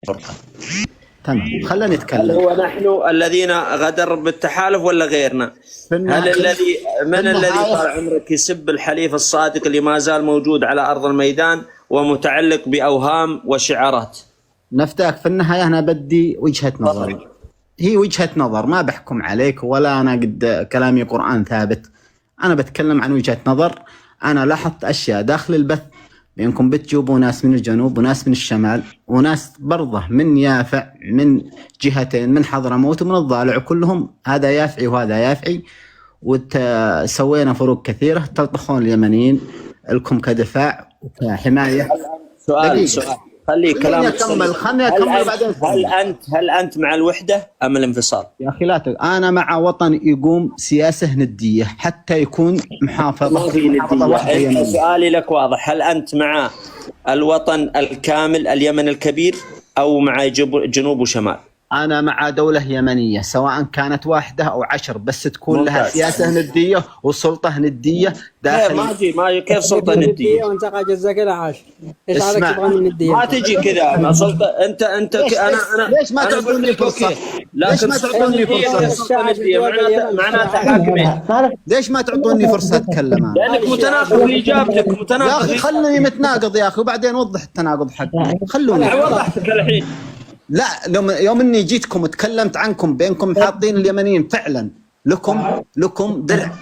فرقة. تمام، خلينا نتكلم. هو نحن الذين غدر بالتحالف ولا غيرنا؟ هل الذي طال عمرك يسب الحليف الصادق اللي ما زال موجود على أرض الميدان ومتعلق بأوهام وشعارات؟ نفتاك في النهاية أنا بدي وجهة نظري، هي وجهة نظر، ما بحكم عليك ولا أنا قد كلامي قرآن ثابت. أنا بتكلم عن وجهة نظر. أنا لاحظت أشياء داخل البث بأنكم بتجيبوا ناس من الجنوب وناس من الشمال وناس برضه من يافع، من جهتين، من حضرموت ومن الضالع، وكلهم هذا يافعي وهذا يافعي، وسوينا فروق كثيرة. تلطخون اليمنيين لكم كدفاع وكحماية. سؤال خلي كلامك خلني أكمل بعدين. هل أنت مع الوحدة أم الانفصال؟ يا أخي لا أنا مع وطن يقوم سياسة ندية حتى يكون محافظة واحدة. سؤالي لك واضح، هل أنت مع الوطن الكامل اليمن الكبير أو مع جنوب وشمال؟ أنا مع دولة يمنية سواء كانت واحدة أو 10، بس تكون لها سياسة ندية وسلطة ندية داخل. ما كيف سلطة ندية؟ وأنت قاعد جزاك لا عاش. إيش عليك تبغى من الندية؟ ما تجي كذا ما سلطة. أنت أنا ليش ما تعطوني فرصة؟ ليش ما تعطوني فرصة؟ معناتها حاكمين. ليش ما تعطوني فرصة أتكلم؟ لأنك متناقض في إجابتك، متناقض. يا أخي خلني متناقض يا أخي، وبعدين وضح التناقض حقي. خلوني. وضحتك الحين. لا يوم اني جيتكم وتكلمت عنكم بينكم حاطين اليمنيين فعلا لكم درع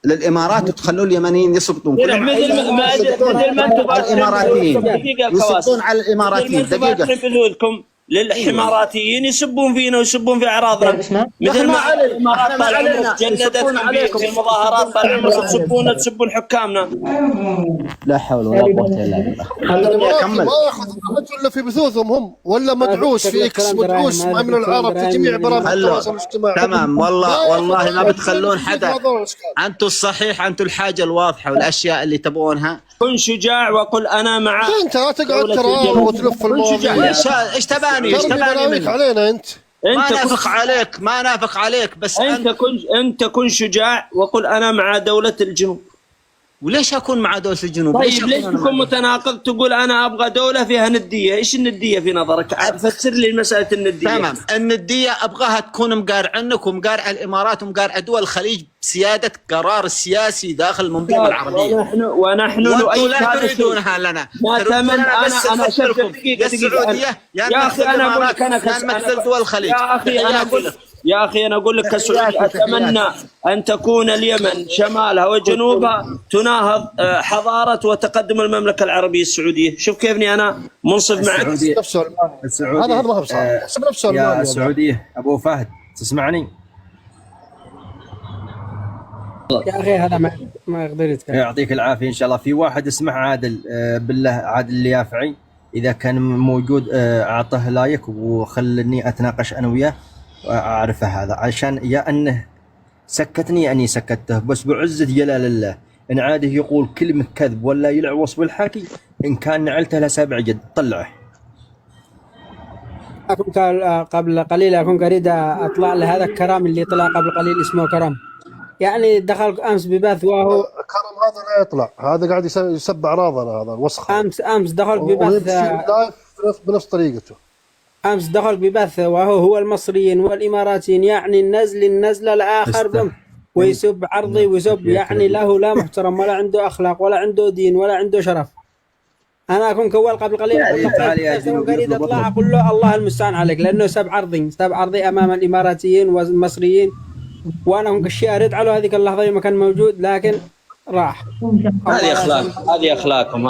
للامارات، وتخلوا اليمنيين يسقطون مثل ما الاماراتيين يسقطون على الاماراتيين. دقيقه للحماراتيين يسبون فينا ويسبون في اعراضنا، مثل ما الامارات طالعين جلدت في المظاهرات، طالعين تسبون حكامنا. لا حول ولا قوه الا بالله. خليني اكمل. ما ياخذ ولا في بثوثهم هم ولا مدعوس في اكس، مدعوس مع من العرب في جميع برامج التواصل الاجتماعي. تمام، والله ما بتخلون حدا. انتم الصحيح، انتم الحاجه الواضحه والاشياء اللي تبغونها. كن شجاع وقل انا مع. انت لا تقعد تراوغ وتلف المواضيع. ايش تباني منك؟ علينا انت ما نافق عليك بس انت كن شجاع وقل انا مع دولة الجنوب. وليش اكون مع دولة الجنوب؟ طيب ليش تكون متناقض تقول انا ابغى دولة فيها ندية؟ ايش الندية في نظرك؟ فسر لي مسألة الندية. تمام، الندية ابغاها تكون مقارع عنك ومقارع الامارات ومقارع دول الخليج بسيادة قرار السياسي داخل المنظومة العربية. ونحن لا تريدونها لنا. انا اشكركم يا السعودية يا اخي انا اقول لك انا مثل دول الخليج. يا اخي انا اقول لك كسعودي اتمنى ان تكون اليمن شمالها وجنوبها تناهض حضاره وتقدم المملكه العربيه السعوديه. شوف كيفني انا منصف معك. السعوديه هذا ما هو بصح. يا السعوديه ابو فهد تسمعني؟ يا اخي هذا ما يقدر يتكلم. يعطيك العافيه ان شاء الله. في واحد اسمه عادل، بالله عادل اليافعي، اذا كان موجود اعطه لايك وخلني اتناقش انا وياه اعرفه هذا، عشان يا انه سكتني اني سكته، بس بعزة جلال الله ان عاده يقول كلمه كذب ولا يلعوص بالحكي، ان كان نعلته له سابع جد طلعه. قبل قليل اكون اريد اطلع لهذا الكرام اللي طلع قبل قليل اسمه كرم، يعني دخل امس ببث وهو كرم هذا لا يطلع، هذا قاعد يسب اعراضنا، هذا الوسخ. امس دخل ببث بنفس طريقته. امس دخل ببث وهو المصريين والاماراتيين، يعني النزل الاخر ويسب عرضي ويسب، يعني له لا محترم ولا عنده اخلاق ولا عنده دين ولا عنده شرف. انا اكون كول قبل قليل اريد اطلع اقول له الله المستعان عليك، لانه سب عرضي امام الاماراتيين والمصريين، وانا كنت شيء ارد على هذيك اللحظه ما كان موجود، لكن راح. هذه اخلاقهم.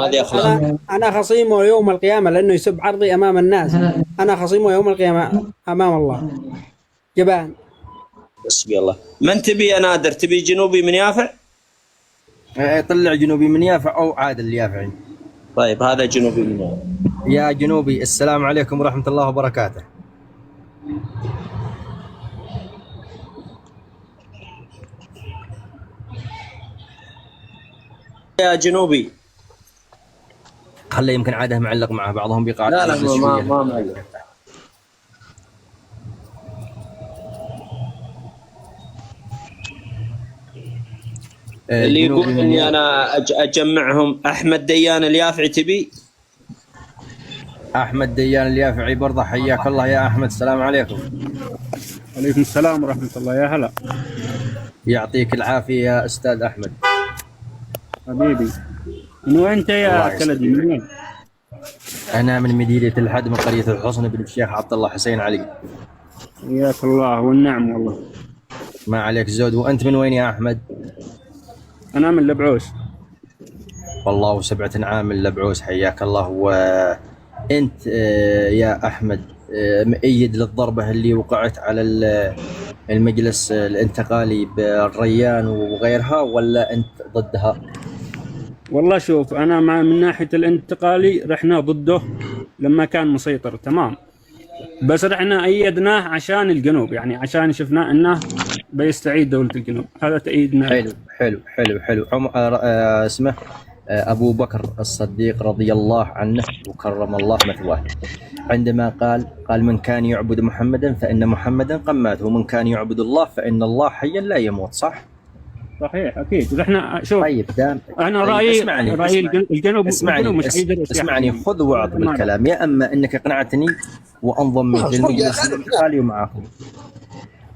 انا خصيمه يوم القيامه لانه يسب عرضي امام الناس. انا خصيمه يوم القيامه امام الله. جبان. حسبي الله. من تبي يا نادر؟ تبي جنوبي من يافع؟ طلع جنوبي من يافع او عادل اليافعي. طيب هذا جنوبي من يافع. يا جنوبي السلام عليكم ورحمه الله وبركاته. يا جنوبي خليه يمكن عاده معلق معه، بعضهم بيقال لا ما معلق. اللي يقول اني انا اجمعهم. احمد ديان اليافعي تبي؟ احمد ديان اليافعي برضه، حياك الله يا احمد. السلام عليكم. عليكم السلام ورحمة الله. يا هلا. يعطيك العافيه يا استاذ احمد حبيبي. من وين انت يا كلدي؟ من وين؟ انا من مدينه الحد، من قريه الحصن بن الشيخ عبد الله حسين علي. حياك الله والنعم والله. ما عليك زود. وانت من وين يا احمد؟ انا من لبعوس. والله وسبعة عام من لبعوس، حياك الله. وانت يا احمد مؤيد للضربه اللي وقعت على المجلس الانتقالي بالريان وغيرها، ولا انت ضدها؟ والله شوف، انا من ناحية الانتقالي رحنا ضده لما كان مسيطر، تمام، بس رحنا ايدناه عشان الجنوب، يعني عشان شفنا انه بيستعيد دولة الجنوب، هذا تأييدنا. حلو. اسمه أبو بكر الصديق رضي الله عنه وكرم الله مثواه، عندما قال من كان يعبد محمدا فإن محمدا قد مات، ومن كان يعبد الله فإن الله حي لا يموت. صح؟ صحيح أكيد. احنا شوف، طيب أنا رأيي الجنوب اسمعني خذ وعط بالكلام، يا أما أنك أقنعتني وأنضم للمجلس الانتقالي معاكم،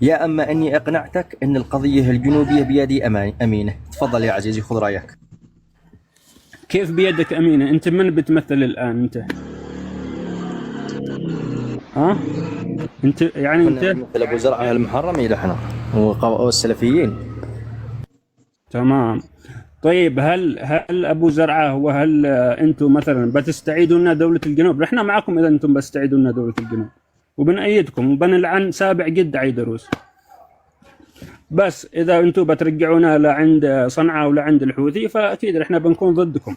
يا أما أني أقنعتك أن القضية الجنوبية بيدي أمينة. تفضل يا عزيزي خذ رأيك. كيف بيدك أمينة؟ أنت من بتمثل الآن أنت؟ ها؟ أنت يعني أنت مثل أبو زرعة المحرمي نحن والسلفيين. تمام. طيب هل أبو زرعة وهل أنتم مثلا بتستعيدوا لنا دولة الجنوب؟ نحن معكم إذا أنتم بتستعيدوا لنا دولة الجنوب، وبنأيدكم وبنلعن سابع جد عيدروس، بس إذا أنتم بترجعونا لعند صنعاء ولا عند الحوثي فأكيد إحنا بنكون ضدكم.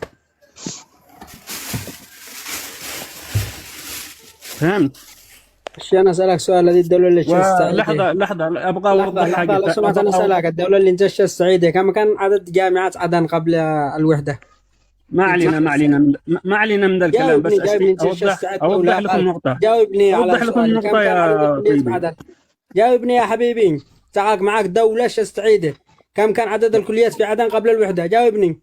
فهمت؟ أنا أسألك سؤال، هذه الدولة اللي لحظة أبغى أوضح حاجة. لو سمحت أنا أسألك، الدولة اللي انتشت السعيدة كم كان عدد جامعات عدن قبل الوحدة؟ ما علينا من ذا الكلام، بس أوضح لكم نقطة. جاوبني على سؤال. كم كان جاوبني يا حبيبي. تعال معك دولة شستعيدة، كم كان عدد الكليات في عدن قبل الوحدة؟ جاوبني.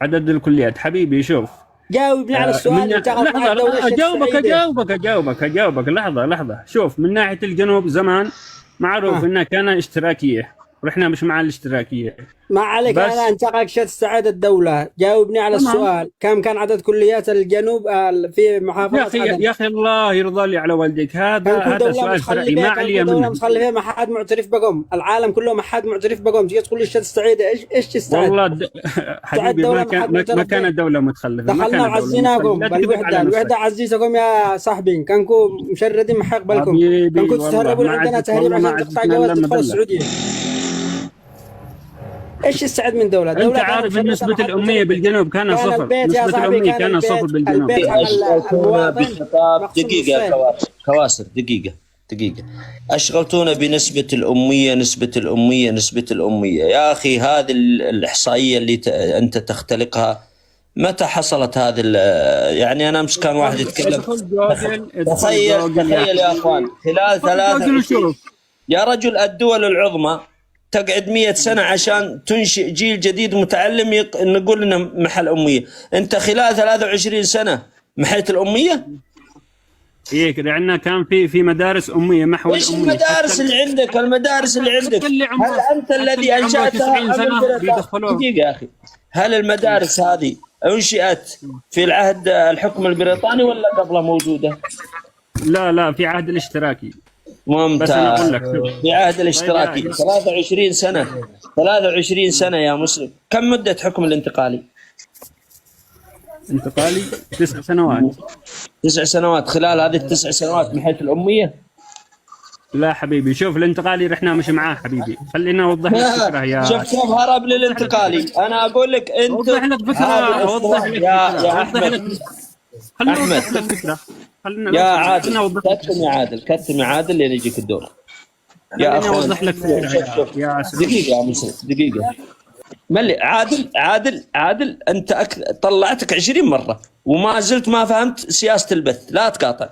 عدد الكليات حبيبي شوف، جاوبني على السؤال. أجاوبك. لحظة. شوف، من ناحية الجنوب زمان معروف إنها كان اشتراكية، ورحنا مش مع الاشتراكية. ما عليك، أنا أنتقك شتستعيد الدولة. جاوبني على السؤال، كم كان عدد كليات الجنوب في محافظة عدن؟ يا أخي الله يرضى لي على والديك، هذا سؤال فرعي ما علي منه. دولة مخلفة ما حد معترف بقوم، العالم كله ما حد معترف بقوم، تيجي تقول لي شتستعيد إيش تستعيد؟ والله حبيبي ما كانت دولة متخلفة. دخلنا وعزيناكم بالوحدة، الوحدة عزيزكم يا صاحبي، كانكم مشردين محق بالكم، كانكم تهربوا عندنا تهريب عشان تقطع جواز تدخل السعودية. ايش يستعد من دولة؟ انت عارف نسبة الأمية بالجنوب كان صفر، نسبة الأمية كان صفر بالجنوب. دقيقة كواسر، دقيقة أشغلتونا بنسبة الأمية. يا أخي هذه الإحصائية اللي أنت تختلقها متى حصلت هذه؟ يعني أنا أمس كان واحد يتكلم، تخيل يا أخوان، خلال 3 يا رجل الدول العظمى تقعد 100 سنة عشان تنشئ جيل جديد متعلم نقول إنه محل أمية. أنت خلال 23 سنة محيت الأمية؟ هيك لأننا كان في مدارس أمية محو الأمية. إيش المدارس اللي عندك؟ المدارس اللي عندك هل أنت الذي أنشأتها؟ دقيقة يا أخي، هل المدارس هذه أنشئت في العهد الحكم البريطاني ولا قبله موجودة؟ لا في عهد الاشتراكي. ممتاز. في عهد الاشتراكي 23 سنة يا مسلم. كم مدة حكم الانتقالي؟ 9 سنوات. 9 سنوات. خلال هذه ال9 سنوات محيت الأمية؟ لا حبيبي، شوف الانتقالي رحنا مش معاه حبيبي، خلينا نوضح لك فكرة يا شوف كيف هرب للانتقالي. أنا أقول لك أنت أوضح لك فكرة يا أحمد يا عادل، كتم يا عادل لين يجيك الدور يا أخوان. أوضح لك دقيقة يا مسلم، دقيقة ملي. عادل أنت طلعتك 20 مرة وما زلت ما فهمت سياسة البث. لا تقاطع،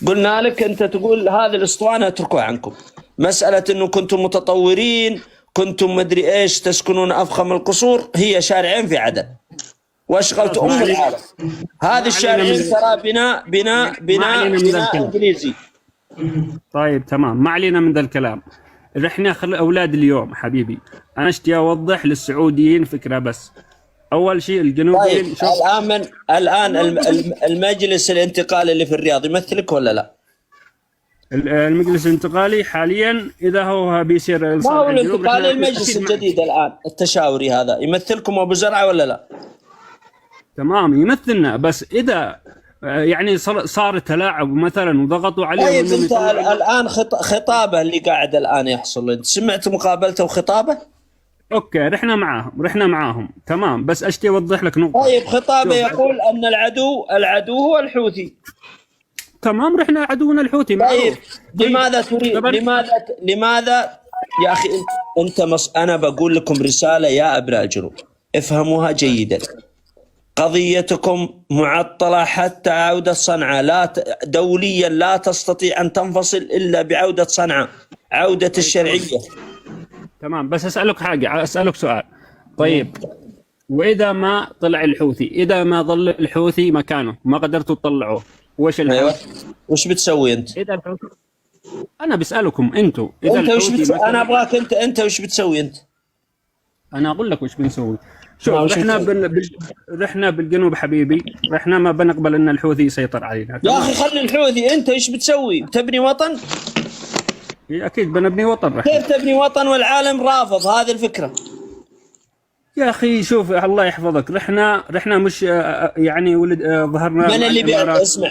قلنا لك أنت تقول هذه الأسطوانة اتركوها عنكم. مسألة أنه كنتم متطورين، كنتم مدري إيش، تسكنون أفخم القصور، هي شارعين في عدن. واشغلت العالم. هذه الشارعين ترى بناء انجليزي. طيب تمام، ما علينا من ذا الكلام. احنا اولاد اليوم حبيبي، انا اشتي اوضح للسعوديين فكره بس. اول شيء الجنوبيين. طيب الان المجلس الانتقالي اللي في الرياض يمثلك ولا لا؟ المجلس الانتقالي حاليا اذا هو بيصير ما هو الانتقالي، المجلس الجديد الان التشاوري هذا يمثلكم ابو زرعه ولا لا؟ تمام يمثلنا، بس اذا يعني صار تلاعب مثلا وضغطوا عليه. طيب انت الان خطابه اللي قاعد الان يحصل، انت سمعت مقابلته وخطابه؟ اوكي رحنا معاهم تمام، بس اشتي اوضح لك نقطه. طيب خطابه يقول ان العدو هو الحوثي. تمام، رحنا عدونا الحوثي. طيب لماذا تريد لماذا يا اخي انا بقول لكم رساله يا ابناء الجنوب، افهموها جيدا. قضيتكم معطلة حتى عودة صنعاء، دوليا لا تستطيع أن تنفصل إلا بعودة صنعاء، عودة الشرعية. تمام، بس أسألك سؤال. طيب وإذا ما طلع الحوثي، إذا ما ظل الحوثي مكانه ما قدرتوا تطلعوه، وش الحل؟ أيوة. وش بتسوي أنت؟ إذا الحوثي، أنا بسألكم أنتوا إذا الحوثي أنا أبغاك أنت وش بتسوي أنت؟ أنا أقول لك وش بنسوي. شوف رحنا بالجنوب حبيبي، رحنا ما بنقبل ان الحوثي يسيطر علينا. يا اخي خلي الحوثي، انت ايش بتسوي؟ تبني وطن؟ اكيد بنبني وطن. كيف تبني وطن والعالم رافض هذه الفكره؟ يا اخي شوف الله يحفظك، رحنا مش يعني ولد ظهرنا. من اللي اسمع،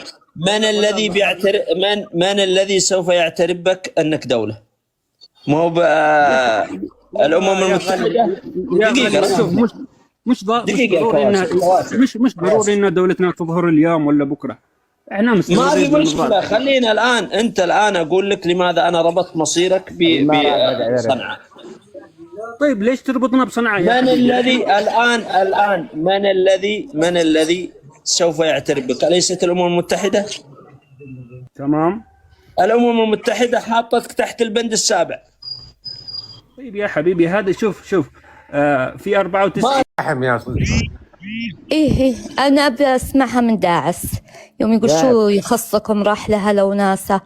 من الذي سوف يعترف بك انك دوله؟ ما هو الامم المتحده. دقيقه، مش ضروري ان دولتنا تظهر اليوم ولا بكره. احنا ما في مشكله، خلينا الان. انت الان اقول لك لماذا انا ربطت مصيرك بصنعاء. طيب ليش تربطنا بصنعاء؟ من الذي الان من الذي سوف يعترف بك؟ أليست الامم المتحده؟ تمام، الامم المتحده حاطتك تحت البند السابع. طيب يا حبيبي هذا شوف في 94 يا صديقي. إيه أنا أبي أسمعها من داعس يوم يقول شو يخصكم رحلة هلا وناسة،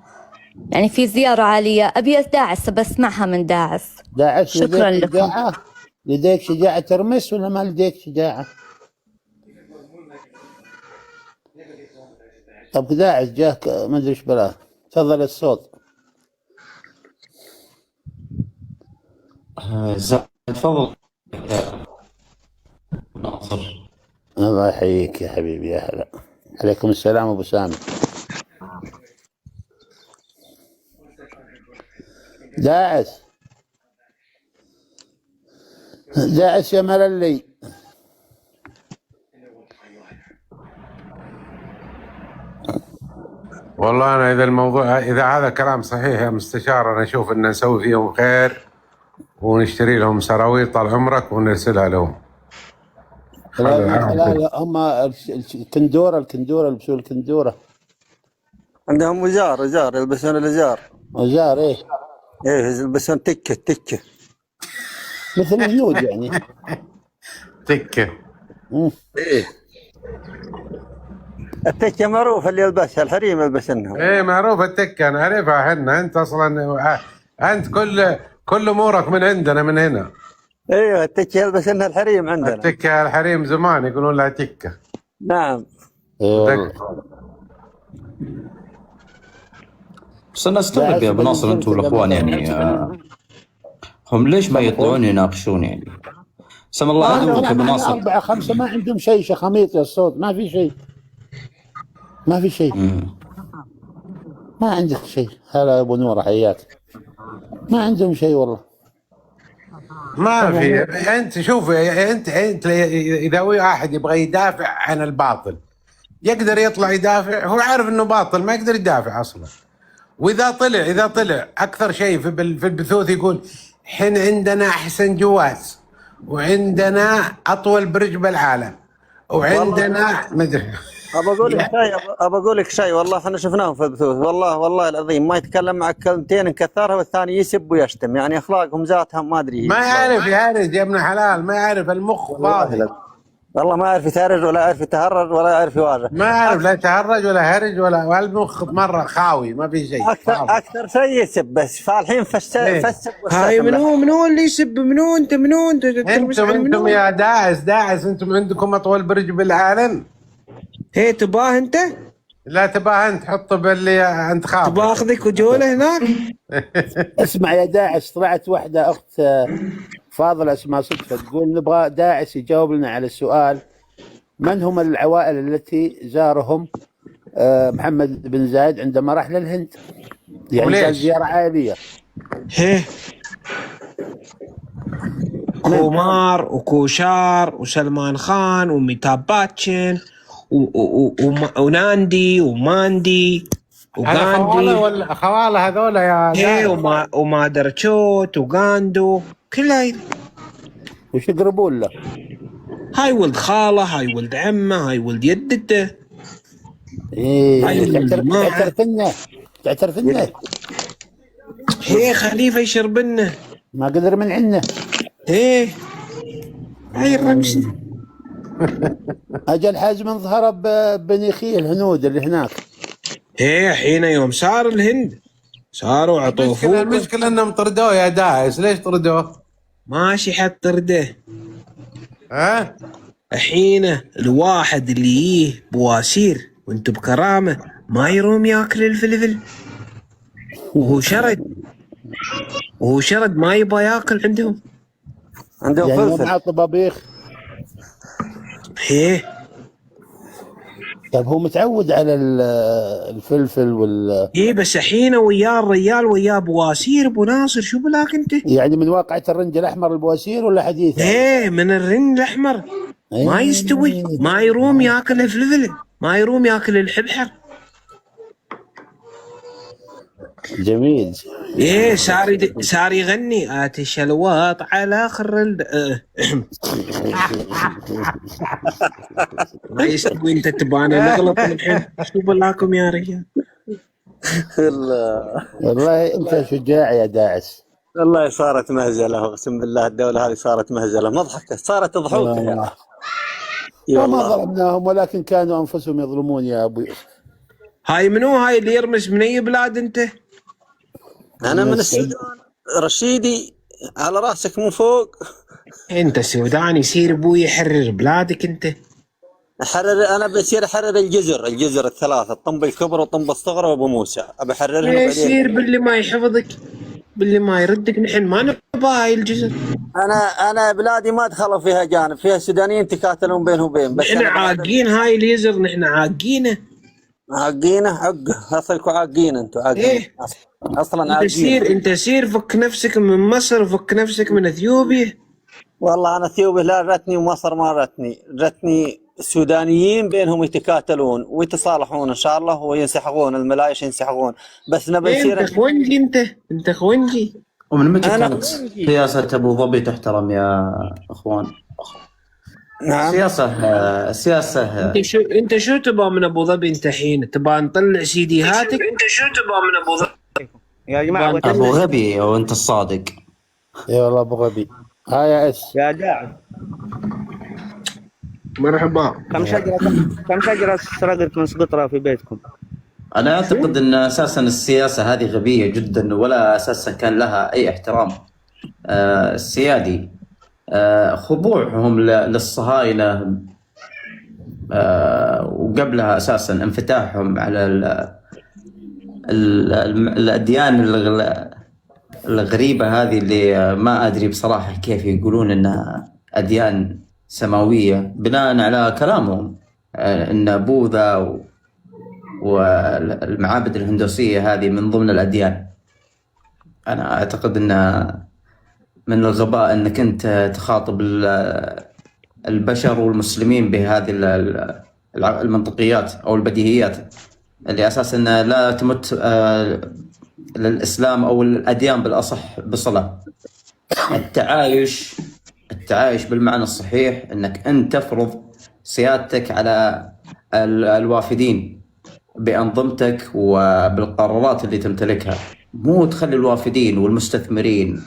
يعني في زيارة عالية. أبي داعس بسمعها من داعس. شكرا لكم. لديك شجاعة ترمس ولا ما لديك شجاعة؟ طب داعس جاك ما أدري إيش بلاه. تفضل الصوت. تفضل ناصر. الله يحييك يا حبيبي، يا هلا. عليكم السلام ابو سامي. داعس يا مللي. والله انا اذا هذا كلام صحيح يا مستشار، انا اشوف ان نسوي فيهم خير ونشتري لهم سراويل طال عمرك ونرسلها لهم. لا هم الكندوره يلبسوا الكندوره. عندهم وزار يلبسون الازار. وزار ايه يلبسون تكه مثل الهنود يعني. تكه. ايه التكه معروفه اللي يلبسها الحريم يلبسنها. ايه معروفه التكه، نعرفها احنا. انت اصلا انت كل امورك من عندنا من هنا. ايوه التكه يلبسنها الحريم عندنا. التكه الحريم زمان يقولون لها تكه. نعم. بس انا استغرب يا ابو ناصر، انتم الاخوان يعني هم ليش ما يطلعون يناقشون يعني؟ سم الله عليكم يا ابو ناصر. 4 5 ما عندهم شيء، شخاميط يا الصوت، ما في شيء. ما عندك شيء. هلا يا ابو نور، حياك. ما عندهم شيء والله. ما في. انت شوف، انت اذا واحد يبغى يدافع عن الباطل يقدر يطلع يدافع، هو عارف انه باطل ما يقدر يدافع اصلا. واذا طلع اكثر شيء في البثوث يقول حين عندنا احسن جواز وعندنا اطول برج بالعالم وعندنا مدري. أقول لك شيء والله احنا شفناهم في البثوث، والله العظيم ما يتكلم معك كلمتين نكثرها والثاني يسب ويشتم، يعني اخلاقهم ذاتها ما ادري. ما يعرف يا ابن حلال، ما يعرف، المخ فاضي. والله ما يعرف يتهرج ولا يعرف يتهرج ولا يعرف يواجه. ما اعرف لا تهرج ولا هرج ولا المخ مره خاوي ما في شيء. اكثر شيء يسب بس، فالحين فسب. هاي منو اللي يسب؟ منو انت انتم يا داعس انتم عندكم اطول برج بالعالم. هي تباه انت؟ لا تباه انت، حطه باللي انت خاف. تباه اخذك وجوله هناك. اسمع يا داعس، طلعت واحدة أخت فاضلة اسمها صدفة تقول نبغى داعس يجاوب لنا على السؤال: من هم العوائل التي زارهم محمد بن زايد عندما راح للهند؟ يعني كانت زيارة عائلية. هيه كومار وكوشار وسلمان خان وميتاب باتشن وناندي وماندي وغاندي ولا خواله هذول يا هي ومادرتشوت وغاندو كلها. وش يقربون له؟ هاي ولد خاله، هاي ولد عمه، هاي ولد يدته. ايه تعترف انه هي خليفه يشربنه ما قدر من عنه. ايه هاي الرمش. اجل حازم ظهر ببني خيل الهنود اللي هناك. ايه حين يوم صار الهند صاروا عطوه فوق. المشكلة انهم طردوه يا داعس. ليش طردوه؟ ماشي حد طرده. ها؟ الحين الواحد اللي ييه بواسير وانتو بكرامه ما يروم ياكل الفلفل، وهو شرد ما يبغى ياكل عندهم يعني فلفل مع طبابيخ. ايه طيب هو متعود على الفلفل ايه بس الحين وياه الرجال وياه بواسير ابو ناصر. شو بلاك انت؟ يعني من واقعة الرنج الاحمر البواسير ولا حديث؟ ايه من الرنج الاحمر. ما يستوي، ما يروم ياكل الفلفل، ما يروم ياكل الحبحر. جميل. ايه صار يغني اتش الواط على خر ما يستوي. انت تبانا نغلط الحين. شو بلاكم يا رجال؟ والله انت شجاع يا داعس. والله صارت مهزله، اقسم بالله الدوله هذه صارت مهزله مضحكه، صارت ضحوك يا اخي. وما ظلمناهم ولكن كانوا انفسهم يظلمون يا ابو يوسف. هاي منو هاي اللي يرمس من اي بلاد انت؟ انا من السودان رشيدي، على راسك من فوق. انت سوداني، يصير ابوي يحرر بلادك انت. انا بصير احرر الجزر الثلاثه، الطنب الكبرى والطنب الصغرى وابو موسى، ابى احررهم. يصير باللي ما يحفظك، باللي ما يردك. نحن ما نبغى هاي الجزر. انا بلادي ما دخلوا فيها جانب، فيها سودانيين تكاتلون بينهم وبين. بس نحن عاقين هاي الجزر، نحن عاقينه عقه اصلكم عاقين انتم عاقين. إيه؟ اصلا عاقين. انت سير فك نفسك من مصر وفك نفسك من اثيوبيا. والله انا اثيوبيا لا رتني ومصر ما رتني السودانيين بينهم يتكاتلون ويتصالحون ان شاء الله وينسحقون، الملايش ينسحقون. بس نبي نصير. انت خونجي، انت خونجي. ومن متى كانت سياسة ابو ظبي تحترم يا اخوان؟ نعم. سياسة انت شو تبغى من ابو ظبي؟ انت حين تبغى نطلع سيديهاتك؟ انت شو تبغى من ابو ظبي يا جماعه؟ ابو غبي وانت الصادق. يا والله ابو غبي. يا يا داعم مرحبا. كم شجره سرقت من سقطرة في بيتكم؟ انا اعتقد ان اساسا السياسة هذه غبية جدا، ولا اساسا كان لها اي احترام. السيادي خضوعهم للصهاينة، وقبلها اساسا انفتاحهم على الاديان الغريبة هذه اللي ما ادري بصراحة كيف يقولون انها اديان سماوية بناء على كلامهم، ان بوذا والمعابد الهندوسية هذه من ضمن الاديان. انا اعتقد ان من الغباء انك انت تخاطب البشر والمسلمين بهذه المنطقيات او البديهيات اللي اساسا لا تمت للاسلام او الاديان بالاصح بصله. التعايش بالمعنى الصحيح انك انت تفرض سيادتك على الوافدين بانظمتك وبالقرارات اللي تمتلكها، مو تخلي الوافدين والمستثمرين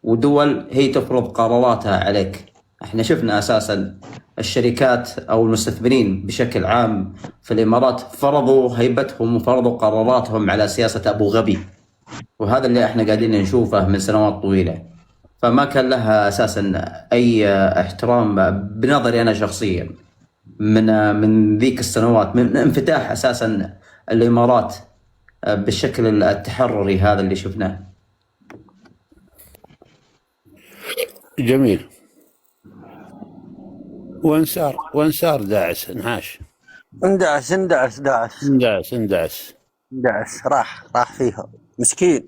ودول هي تفرض قراراتها عليك. احنا شفنا اساسا الشركات او المستثمرين بشكل عام في الامارات فرضوا هيبتهم وفرضوا قراراتهم على سياسة ابو غبي، وهذا اللي احنا قاعدين نشوفه من سنوات طويلة. فما كان لها اساسا اي احترام بنظري انا شخصيا من ذيك السنوات، من انفتاح اساسا الامارات بالشكل التحرري هذا اللي شفناه. جميل. وانصار داعش انعاش. اندعس راح فيها مسكين.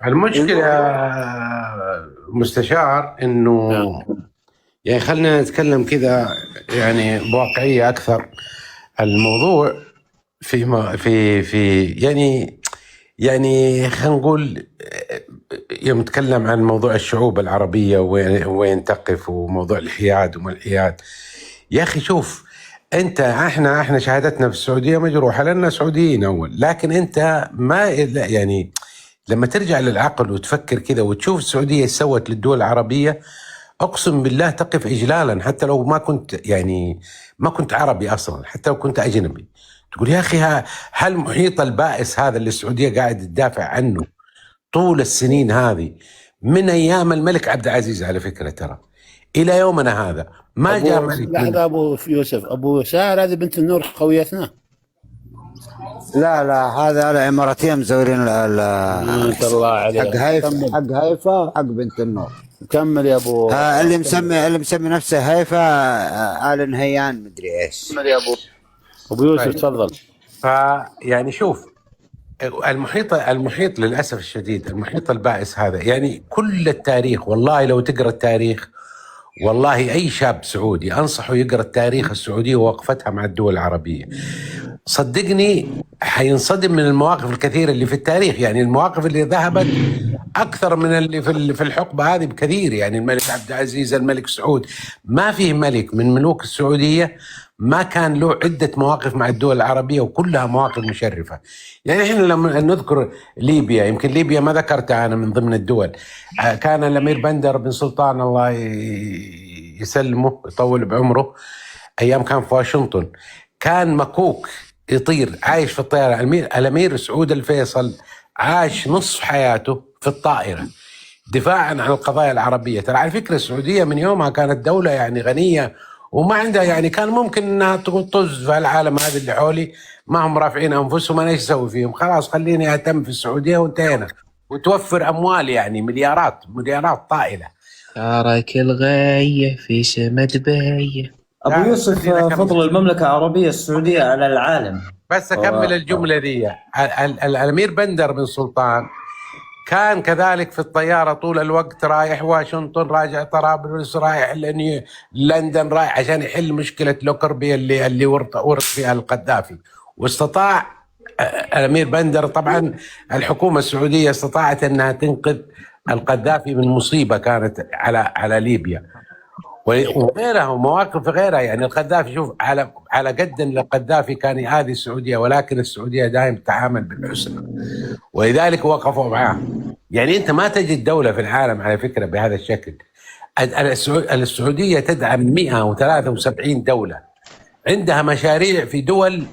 المشكلة مستشار انه يعني خلينا نتكلم كذا يعني بواقعية اكثر. الموضوع في يعني خلينا نقول يوم نتكلم عن موضوع الشعوب العربية وين تقف، وموضوع الحياد وما الحياد. يا اخي شوف انت، احنا شهادتنا في السعودية مجروحة لأننا سعوديين اول، لكن انت ما يعني لما ترجع للعقل وتفكر كذا وتشوف السعودية سوت للدول العربية، اقسم بالله تقف اجلالا. حتى لو ما كنت عربي اصلا، حتى لو كنت اجنبي، تقول يا اخي هالمحيط البائس هذا اللي السعودية قاعد تدافع عنه طول السنين هذه، من ايام الملك عبد العزيز على فكرة، ترى الى يومنا هذا ما جاء ملك. لحظة ابو يوسف، ابو ساهر هذه بنت النور خويتنا. لا هذا الاماراتيه مزورين الله عليك. حق هيفا حق بنت النور. كمل يا ابو. اللي مسمي نفسه هيفا آل نهيان مدري ايش. كمل يا ابو يوسف تفضل. فيعني شوف المحيط للاسف الشديد، المحيط البائس هذا، يعني كل التاريخ، والله لو تقرا التاريخ، والله اي شاب سعودي انصحه يقرا التاريخ السعوديه ووقفتها مع الدول العربيه. صدقني حينصدم من المواقف الكثيره اللي في التاريخ. يعني المواقف اللي ذهبت اكثر من اللي في الحقبه هذه بكثير. يعني الملك عبد العزيز، الملك سعود، ما فيه ملك من ملوك السعوديه ما كان له عده مواقف مع الدول العربيه، وكلها مواقف مشرفه. يعني احنا لما نذكر ليبيا، يمكن ليبيا ما ذكرتها انا من ضمن الدول، كان الامير بندر بن سلطان الله يسلمه يطول بعمره، ايام كان في واشنطن، كان مكوك يطير عايش في الطياره. الامير سعود الفيصل عاش نصف حياته في الطائره دفاعا عن القضايا العربيه. ترى على فكره السعوديه من يومها كانت دوله يعني غنيه وما عندها، يعني كان ممكن انها تقول طز في العالم هذا اللي حولي ما هم رافعين انفسهم، انا ايش اسوي فيهم؟ خلاص خليني اهتم في السعوديه وانتهينا. وتوفر اموال يعني مليارات طائله. ترك الغايه في سمد بايه. ابو يوسف، فضل المملكه العربيه السعوديه على العالم. بس اكمل الجمله دي. الامير بندر بن سلطان كان كذلك في الطياره طول الوقت، رايح واشنطن، راجع طرابلس، رايح لندن، رايح عشان يحل مشكله لوكربي اللي ورط فيها القذافي. واستطاع الامير بندر، طبعا الحكومه السعوديه استطاعت انها تنقذ القذافي من مصيبه كانت على ليبيا وغيرها ومواقف غيرها. يعني القذافي شوف على قد ان القذافي كان يؤذي السعوديه، ولكن السعوديه دائما تتعامل بالحسنى، ولذلك وقفوا معاه. يعني انت ما تجد دوله في العالم على فكره بهذا الشكل. السعوديه تدعم 173 دوله، عندها مشاريع في دول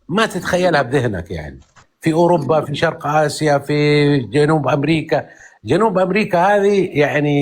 ما تتخيلها بذهنك، يعني في اوروبا، في شرق اسيا، في جنوب امريكا. جنوب امريكا هذه يعني